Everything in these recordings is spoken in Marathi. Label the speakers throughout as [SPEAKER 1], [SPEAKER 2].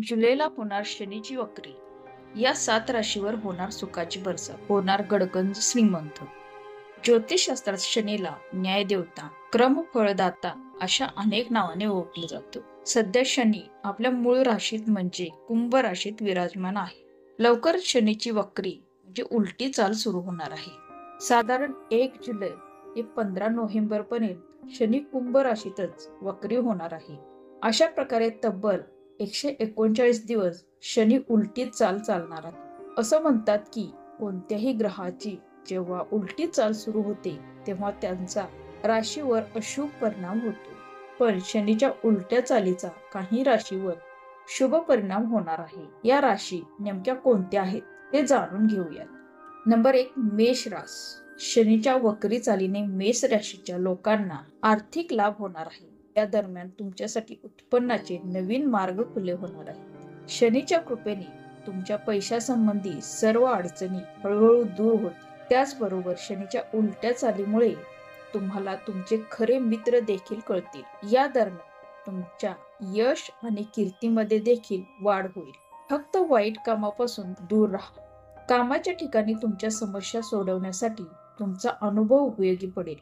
[SPEAKER 1] जुलैला होणार शनीची वक्री. या 7 राशीवर होणार सुखाची बरसात, होणार गडगंज श्रीमंत. ज्योतिषशास्त्रात शनीला न्यायदेवता, क्रमफळदाता अशा अनेक नावाने ओळखले जातो. सध्या शनी आपल्या मूळ राशीत म्हणजे कुंभ राशीत विराजमान आहे. लवकरच शनीची वक्री म्हणजे उलटी चाल सुरू होणार आहे. साधारण 1 जुलै ते 15 नोव्हेंबर पर्यंत शनी कुंभ राशीतच वक्री होणार आहे. अशा प्रकारे तब्बल 139 दिवस शनी उलटी चाल चालणार आहे. असं म्हणतात की कोणत्याही ग्रहाची जेव्हा उलटी चाल सुरू होते तेव्हा त्यांचा राशीवर अशुभ परिणाम होतो. पण शनीच्या उलट्या चालीचा काही राशीवर शुभ परिणाम होणार आहे. या राशी नेमक्या कोणत्या आहेत ते जाणून घेऊयात. नंबर 1, मेष राशी. शनीच्या वक्री चालीने मेष राशीच्या लोकांना आर्थिक लाभ होणार आहे. या दरम्यान तुमच्यासाठी उत्पन्नाचे नवीन मार्ग खुले होणार आहेत. शनीच्या कृपेने तुमच्या पैशासंबंधी सर्व अडचणी हळूहळू दूर होतील. त्याचबरोबर शनीच्या उलट्या चालीमुळे तुम्हाला तुमचे खरे मित्र देखील कळतील. या दरम्यान तुमच्या यश आणि कीर्तीमध्ये देखील वाढ होईल. फक्त वाईट कामापासून दूर राहा. कामाच्या ठिकाणी तुमच्या समस्या सोडवण्यासाठी तुमचा अनुभव उपयोगी पडेल.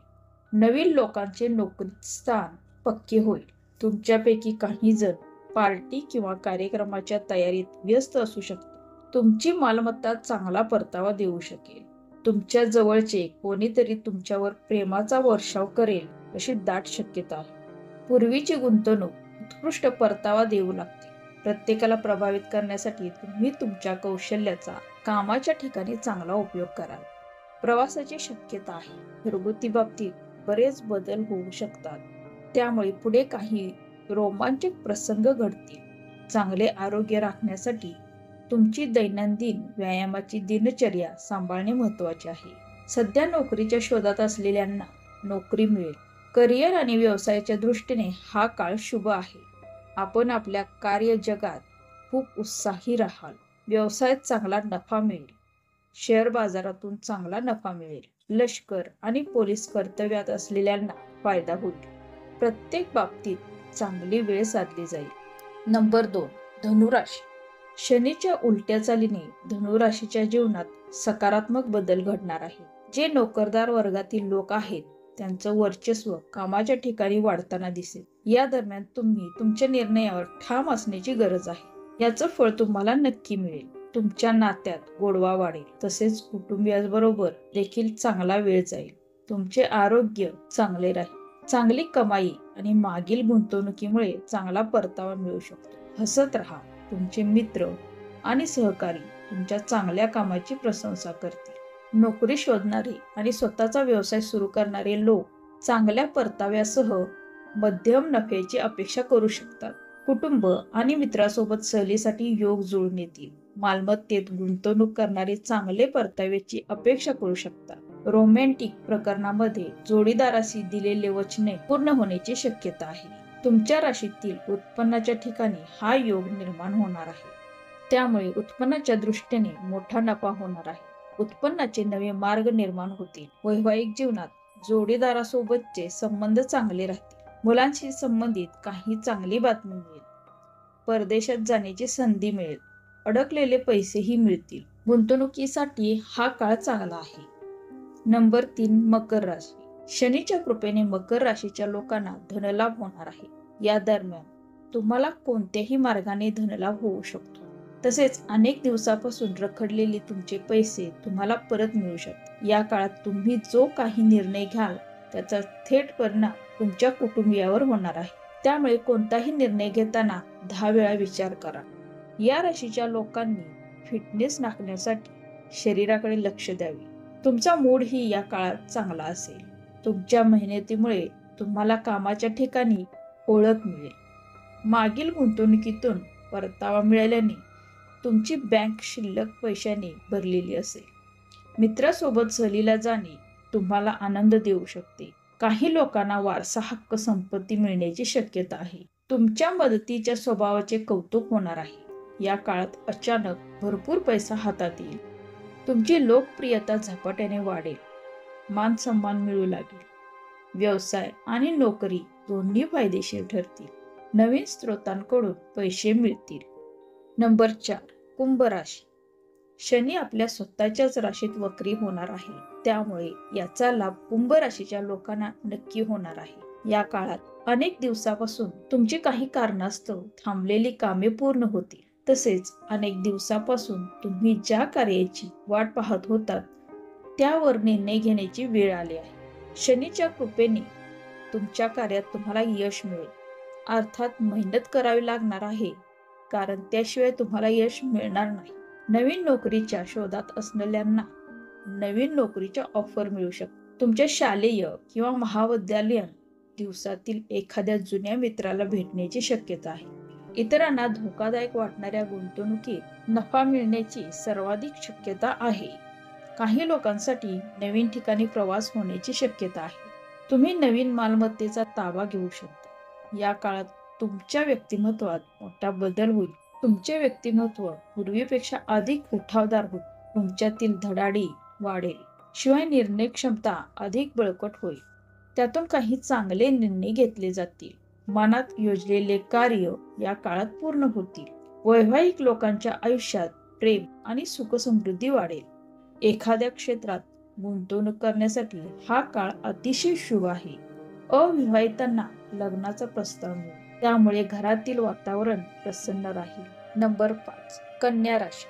[SPEAKER 1] नवीन लोकांचे नोकरीत स्थान पक्के होईल. तुमच्यापैकी काही जण पार्टी किंवा कार्यक्रमाच्या तयारीत व्यस्त असू शकतात. तुमची मालमत्ता चांगला परतावा देऊ शकेल. तुमच्या जवळचे कोणीतरी तुमच्यावर प्रेमाचा वर्षाव करेल अशी दाट शक्यता आहे. पूर्वीची गुंतवणूक उत्कृष्ट परतावा देऊ लागते. प्रत्येकाला प्रभावित करण्यासाठी तुम्ही तुमच्या कौशल्याचा कामाच्या ठिकाणी चांगला उपयोग कराल. प्रवासाची शक्यता आहे. घरगुती बाबतीत बरेच बदल होऊ शकतात. त्यामुळे पुढे काही रोमांचक प्रसंग घडतील. चांगले आरोग्य राखण्यासाठी तुमची दैनंदिन व्यायामाची दिनचर्या सांभाळणे महत्त्वाचे आहे. सध्या नोकरीच्या शोधात असलेल्यांना नोकरी मिळेल. करिअर आणि व्यवसायाच्या दृष्टीने हा काळ शुभ आहे. आपण आपल्या कार्य जगात खूप उत्साही राहाल. व्यवसायात चांगला नफा मिळेल. शेअर बाजारातून चांगला नफा मिळेल. लष्कर आणि पोलीस कर्तव्यात असलेल्यांना फायदा होईल. प्रत्येक बाबतीत चांगली वेळ साधली जाईल. नंबर 2, धनुराशी. शनीच्या उलट्या चालीने धनुराशीच्या जीवनात सकारात्मक बदल घडणार आहे. जे नोकरदार वर्गातील लोक आहेत त्यांचं वर्चस्व कामाच्या ठिकाणी वाढताना दिसेल. या दरम्यान तुम्ही तुमच्या निर्णयावर ठाम असण्याची गरज आहे. याचं फळ तुम्हाला नक्की मिळेल. तुमच्या नात्यात गोडवा वाढेल. तसेच कुटुंबियांबरोबर देखील चांगला वेळ जाईल. तुमचे आरोग्य चांगले राहील. चांगली कमाई आणि मागील गुंतवणुकीमुळे चांगला परतावा मिळू शकतो. हसत राहा. तुमचे मित्र आणि सहकारी तुमच्या चांगल्या कामाची प्रशंसा करतील. नोकरी शोधणारे आणि स्वतःचा व्यवसाय सुरू करणारे लोक चांगल्या परताव्यासह मध्यम नफ्याची अपेक्षा करू शकतात. कुटुंब आणि मित्रासोबत सहलीसाठी योग जुळून येतील. मालमत्तेत गुंतवणूक करणारे चांगले परताव्याची अपेक्षा करू शकतात. रोमॅन्टिक प्रकरणामध्ये जोडीदाराशी दिलेले वचने पूर्ण होण्याची शक्यता आहे. तुमच्या राशीतील उत्पन्नाच्या ठिकाणी हा योग निर्माण होणार आहे. त्यामुळे उत्पन्नाच्या दृष्टीने मोठा नफा होणार आहे. उत्पन्नाचे नवे मार्ग निर्माण होतील. वैवाहिक जीवनात जोडीदारासोबतचे संबंध चांगले राहतील. मुलांशी संबंधित काही चांगली बातमी मिळेल. परदेशात जाण्याची संधी मिळेल. अडकलेले पैसेही मिळतील. गुंतवणुकीसाठी हा काळ चांगला आहे. नंबर 3, मकर राशी. शनीच्या कृपेने मकर राशीच्या लोकांना धनलाभ होणार आहे. या दरम्यान तुम्हाला कोणत्याही मार्गाने धनलाभ होऊ शकतो. तसेच अनेक दिवसापासून रखडलेले तुमचे पैसे तुम्हाला परत मिळू शकतात. या काळात तुम्ही जो काही निर्णय घ्याल त्याचा थेट परिणाम तुमच्या कुटुंबियावर होणार आहे. त्यामुळे कोणताही निर्णय घेताना 10 वेळा विचार करा. या राशीच्या लोकांनी फिटनेस राखण्यासाठी शरीराकडे लक्ष द्यावे. तुमचा मूड ही या काळात चांगला असेल. तुमच्या मेहनतीमुळे तुम्हाला कामाच्या ठिकाणी ओळख मिळेल. मागील गुंतवणुकीतून परतावा मिळाल्याने तुमची बँक शिल्लक पैशाने भरलेली असेल. मित्रासोबत सहलीला जाणे तुम्हाला आनंद देऊ शकते. काही लोकांना वारसा हक्क संपत्ती मिळण्याची शक्यता आहे. तुमच्या मदतीच्या स्वभावाचे कौतुक होणार आहे. या काळात अचानक भरपूर पैसा हातात येईल. तुमची लोकप्रियता झपाट्याने वाढेल. मान सन्मान मिळू लागेल. व्यवसाय आणि नोकरी दोन्ही फायदेशीर ठरतील. नवीन स्रोतांकडून पैसे मिळतील. नंबर 4, कुंभ राशी. शनी आपल्या स्वतःच्याच राशीत वक्री होणार आहे, त्यामुळे याचा लाभ कुंभ राशीच्या लोकांना नक्की होणार आहे. या काळात अनेक दिवसापासून तुमची काही कारणास्तव थांबलेली कामे पूर्ण होतील. तसेच अनेक दिवसापासून तुम्ही ज्या कार्याची वाट पाहत होतात त्यावर निर्णय घेण्याची वेळ आली आहे. शनीच्या कृपेने तुमच्या कार्यात तुम्हाला यश मिळेल. अर्थात मेहनत करावी लागणार आहे, कारण त्याशिवाय तुम्हाला यश मिळणार नाही. नवीन नोकरीच्या शोधात असलेल्यांना नवीन नोकरीच्या ऑफर मिळू शकतात. तुमच्या शालेय किंवा महाविद्यालयीन दिवसातील एखाद्या जुन्या मित्राला भेटण्याची शक्यता आहे. इतरांना धोकादायक वाटणाऱ्या गुंतवणुकीत नफा मिळण्याची सर्वाधिक शक्यता आहे. काही लोकांसाठी नवीन ठिकाणी प्रवास होण्याची शक्यता आहे. तुम्ही नवीन मालमत्तेचा ताबा घेऊ शकता. या काळात तुमच्या व्यक्तिमत्वात मोठा बदल होईल. तुमचे व्यक्तिमत्व पूर्वीपेक्षा अधिक उठावदार होईल. तुमच्यातील धडाडी वाढेल. शिवाय निर्णय क्षमता अधिक बळकट होईल. त्यातून काही चांगले निर्णय घेतले जातील. मनात योजलेले कार्य या काळात पूर्ण होतील. वैवाहिक लोकांच्या आयुष्यात प्रेम आणि सुखसमृद्धी वाढेल. एखाद्या क्षेत्रात गुंतवणूक करण्यासाठी हा काळ अतिशय शुभ आहे. अविवाहितांना लग्नाचा प्रस्ताव मिळेल, त्यामुळे घरातील वातावरण प्रसन्न राहील. नंबर 5, कन्या राशी.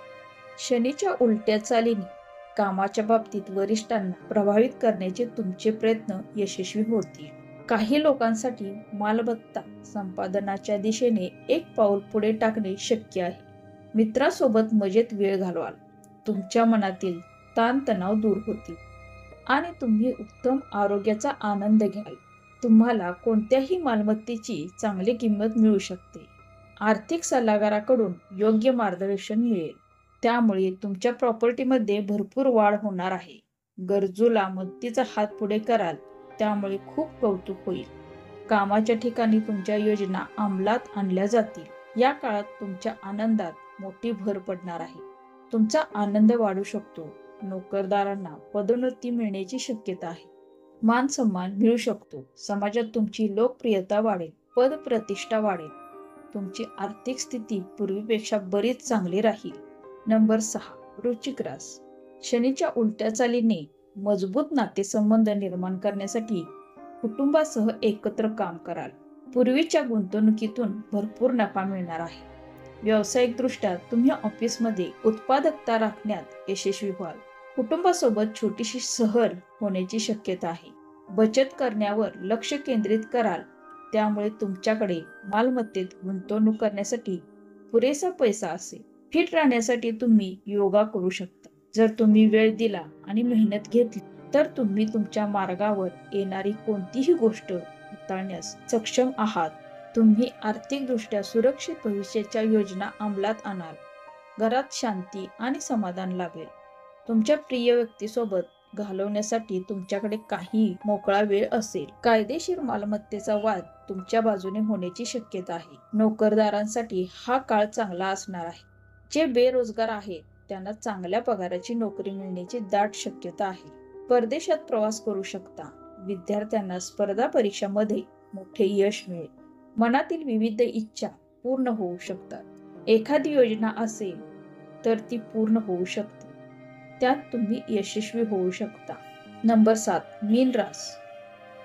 [SPEAKER 1] शनीच्या उलट्या चालीने कामाच्या बाबतीत वरिष्ठांना प्रभावित करण्याचे तुमचे प्रयत्न यशस्वी होतील. काही लोकांसाठी मालमत्ता संपादनाच्या दिशेने एक पाऊल पुढे टाकणे शक्य आहे. मित्रासोबत मजेत वेळ घालवाल. तुमच्या मनातील ताणतणाव दूर होतील आणि तुम्ही उत्तम आरोग्याचा आनंद घ्याल. तुम्हाला कोणत्याही मालमत्तेची चांगली किंमत मिळू शकते. आर्थिक सल्लागाराकडून योग्य मार्गदर्शन मिळेल, त्यामुळे तुमच्या प्रॉपर्टीमध्ये भरपूर वाढ होणार आहे. गरजूला मदतीचा हात पुढे कराल, त्यामुळे खूप कौतुक होईल. कामाच्या ठिकाणी तुमच्या योजना अंमलात आणल्या जातील. या काळात तुमच्या आनंदात मोठी भर पडणार आहे. तुमचा आनंद वाढू शकतो. नोकरदारांना पदोन्नती मिळण्याची शक्यता आहे. मान सन्मान मिळू शकतो. समाजात तुमची लोकप्रियता वाढेल. पद प्रतिष्ठा वाढेल. तुमची आर्थिक स्थिती पूर्वीपेक्षा बरीच चांगली राहील. नंबर 6, वृश्चिक राशी. शनीच्या उलट्या चालीने मजबूत नातेसंबंध निर्माण करण्यासाठी कुटुंबासह एकत्र काम कराल. पूर्वीच्या गुंतवणुकीतून भरपूर नफा मिळणार आहे. व्यावसायिक दृष्ट्या तुम्ही ऑफिसमध्ये उत्पादकता राखण्यात यशस्वी व्हाल. कुटुंबासोबत छोटीशी सहल होण्याची शक्यता आहे. बचत करण्यावर लक्ष केंद्रित कराल, त्यामुळे तुमच्याकडे मालमत्तेत गुंतवणूक करण्यासाठी पुरेसा पैसा असेल. फिट राहण्यासाठी तुम्ही योगा करू शकता. जर तुम्ही वेळ दिला आणि मेहनत घेतली तर तुम्ही तुमच्या मार्गावर येणारी कोणतीही गोष्ट हाताळण्यास सक्षम आहात. तुम्ही आर्थिकदृष्ट्या सुरक्षित भविष्याच्या योजना अंमलात आणाल. घरात शांती आणि समाधान लाभेल. तुमच्या प्रिय व्यक्तीसोबत घालवण्यासाठी तुमच्याकडे काही मोकळा वेळ असेल. कायदेशीर मालमत्तेचा वाद तुमच्या बाजूने होण्याची शक्यता आहे. नोकरदारांसाठी हा काळ चांगला असणार आहे. जे बेरोजगार आहेत त्यांना चांगल्या पगाराची नोकरी मिळण्याची दाट शक्यता आहे. परदेशात प्रवास करू शकता. विद्यार्थ्यांना स्पर्धा परीक्षांमध्ये मोठे यश मिळेल. मनातील विविध इच्छा पूर्ण होऊ शकतात. एखादी योजना असेल तर ती पूर्ण होऊ शकते. त्यात तुम्ही यशस्वी होऊ शकता. नंबर 7, मीन राशी.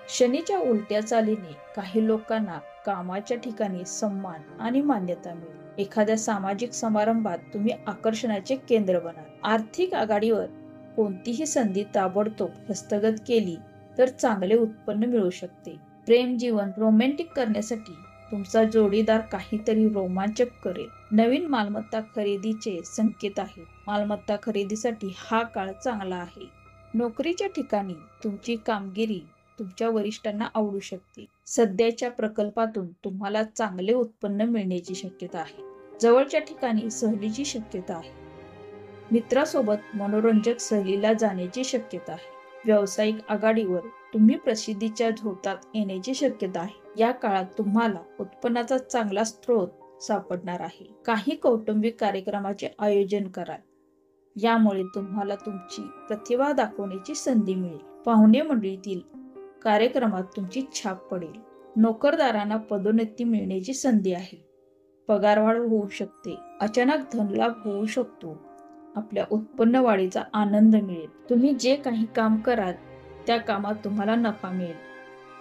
[SPEAKER 1] शनीच्या उलट्या चालीने काही लोकांना कामाच्या ठिकाणी सन्मान आणि मान्यता मिळेल. एखाद्या सामाजिक समारंभात तुम्ही आकर्षणाचे केंद्र बनाल. आर्थिक आघाडीवर कोणतीही संधी ताबडतोब हस्तगत केली तर चांगले उत्पन्न मिळू शकते. प्रेम जीवन रोमॅन्टिक करण्यासाठी तुमचा जोडीदार काहीतरी रोमांचक करेल. नवीन मालमत्ता खरेदीचे संकेत आहेत. मालमत्ता खरेदीसाठी हा काळ चांगला आहे. नोकरीच्या ठिकाणी तुमची कामगिरी तुमच्या वरिष्ठांना आवडू शकते. सध्याच्या प्रकल्पातून तुम्हाला चांगले उत्पन्न मिळण्याची शक्यता आहे. जवळच्या ठिकाणी सहलीची शक्यता आहे. मित्रासोबत मनोरंजक सहलीला जाण्याची शक्यता आहे. व्यावसायिक आघाडीवर तुम्ही प्रसिद्धीच्या झोतात येण्याची शक्यता आहे. या काळात तुम्हाला उत्पन्नाचा चांगला स्रोत सापडणार आहे. काही कौटुंबिक कार्यक्रमाचे आयोजन कराल. यामुळे तुम्हाला तुमची प्रतिभा दाखवण्याची संधी मिळेल. पाहुणे मंडळीतील कार्यक्रमात तुमची छाप पडेल. नोकरदारांना पदोन्नती मिळण्याची संधी आहे. पगारवाढ होऊ शकते, अचानक धनलाभ होऊ शकतो, आपल्या उत्पन्न वाढीचा आनंद मिळेल, तुम्ही जे काही काम कराल त्या कामात तुम्हाला नफा मिळेल,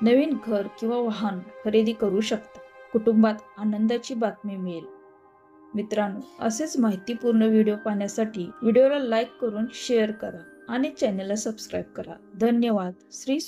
[SPEAKER 1] नवीन घर किंवा वाहन खरेदी करू शकता, कुटुंबात आनंदाची बातमी मिळेल. मित्रांनो, असेच माहितीपूर्ण व्हिडिओ पाहण्यासाठी व्हिडिओला लाईक करून शेअर करा आणि चॅनलला सबस्क्राईब करा. धन्यवाद. श्री